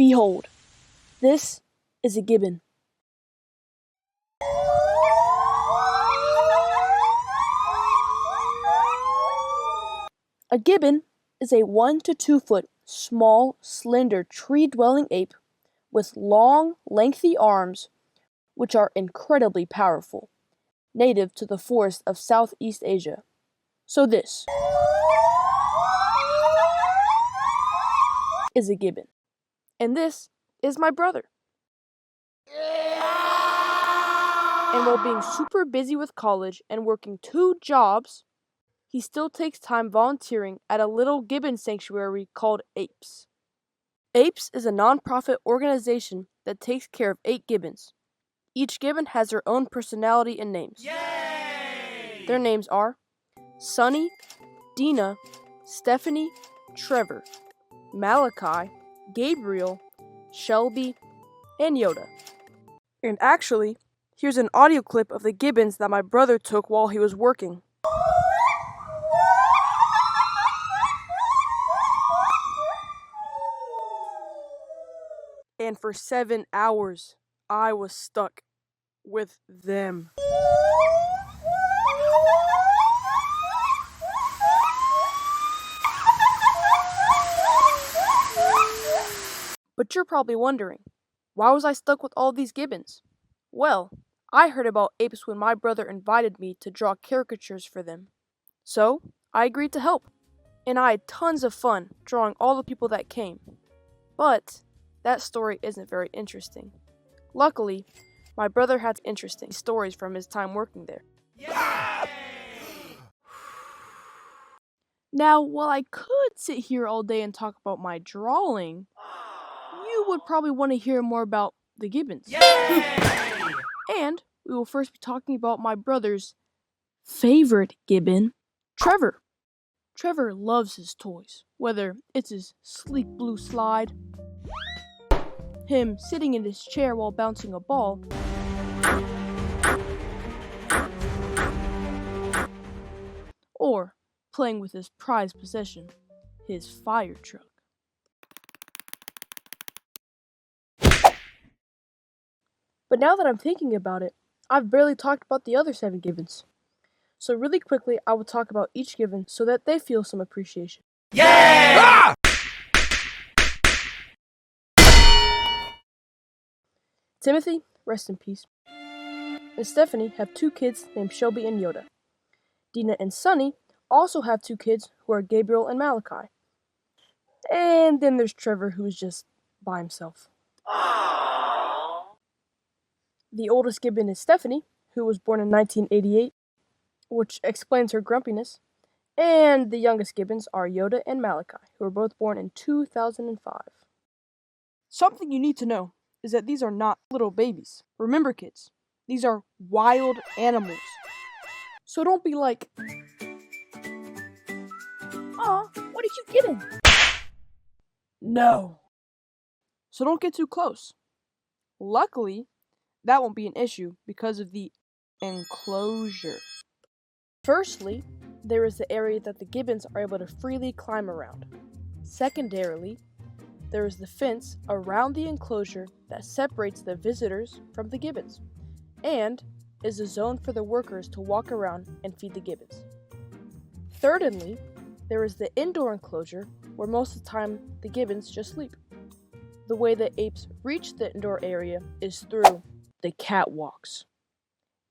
Behold, this is a gibbon. A gibbon is a 1 to 2 foot, small, slender, tree-dwelling ape with long, lengthy arms which are incredibly powerful, native to the forests of Southeast Asia. So this is a gibbon. And this is my brother. And while being super busy with college and working 2 jobs, he still takes time volunteering at a little gibbon sanctuary called APES. APES is a non-profit organization that takes care of 8 gibbons. Each gibbon has their own personality and names. Yay! Their names are Sunny, Dina, Stephanie, Trevor, Malachi, Gabriel, Shelby, and Yoda. And actually, here's an audio clip of the gibbons that my brother took while he was working. And for 7 hours, I was stuck with them. But you're probably wondering, why was I stuck with all these gibbons? Well, I heard about apes when my brother invited me to draw caricatures for them. So, I agreed to help. And I had tons of fun drawing all the people that came. But that story isn't very interesting. Luckily, my brother had interesting stories from his time working there. Yay! Now, while I could sit here all day and talk about my drawing, you would probably want to hear more about the gibbons. Yay! And we will first be talking about my brother's favorite gibbon, Trevor. Trevor loves his toys, whether it's his sleek blue slide, him sitting in his chair while bouncing a ball, or playing with his prized possession, his fire truck. But now that I'm thinking about it, I've barely talked about the other 7 gibbons. So really quickly, I will talk about each gibbon so that they feel some appreciation. Yay! Ah! Timothy, rest in peace, and Stephanie have 2 kids named Shelby and Yoda. Dina and Sunny also have 2 kids who are Gabriel and Malachi. And then there's Trevor, who is just by himself. Aww. The oldest gibbon is Stephanie, who was born in 1988, which explains her grumpiness. And the youngest gibbons are Yoda and Malachi, who were both born in 2005. Something you need to know is that these are not little babies. Remember, kids, these are wild animals. So don't be like, "Aw, what did you get him?" No. So don't get too close. Luckily, that won't be an issue because of the enclosure. Firstly, there is the area that the gibbons are able to freely climb around. Secondarily, there is the fence around the enclosure that separates the visitors from the gibbons, and is a zone for the workers to walk around and feed the gibbons. Thirdly, there is the indoor enclosure where most of the time the gibbons just sleep. The way the apes reach the indoor area is through the catwalks.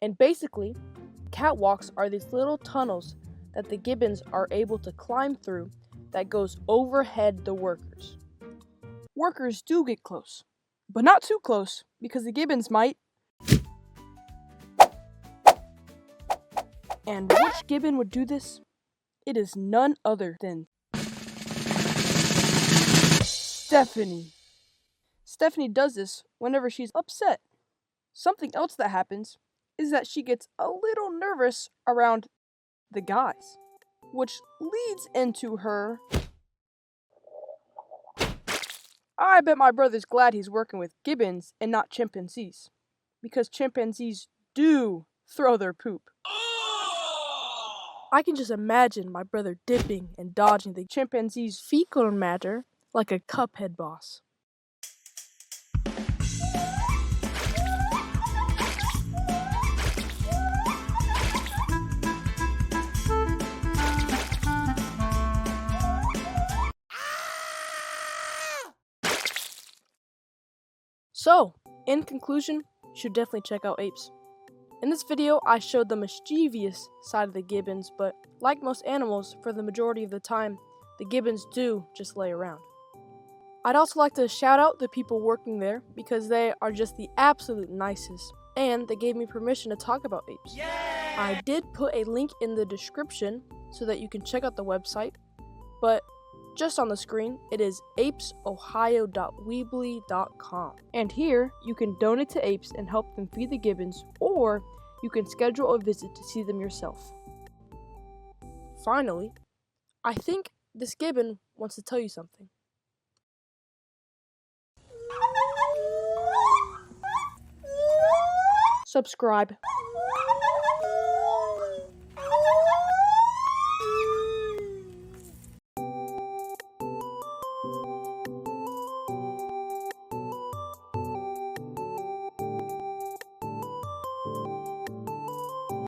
And basically, catwalks are these little tunnels that the gibbons are able to climb through that goes overhead the workers. Workers do get close, but not too close because the gibbons might. And which gibbon would do this? It is none other than Stephanie. Stephanie does this whenever she's upset. Something else that happens is that she gets a little nervous around the guys, which leads into her. I bet my brother's glad he's working with gibbons and not chimpanzees, because chimpanzees do throw their poop. I can just imagine my brother dipping and dodging the chimpanzee's fecal matter like a Cuphead boss. So, in conclusion, you should definitely check out apes. In this video, I showed the mischievous side of the gibbons, but like most animals, for the majority of the time, the gibbons do just lay around. I'd also like to shout out the people working there because they are just the absolute nicest, and they gave me permission to talk about apes. Yay! I did put a link in the description so that you can check out the website, but just on the screen, it is apesohio.weebly.com. And here, you can donate to apes and help them feed the gibbons, or you can schedule a visit to see them yourself. Finally, I think this gibbon wants to tell you something. Subscribe.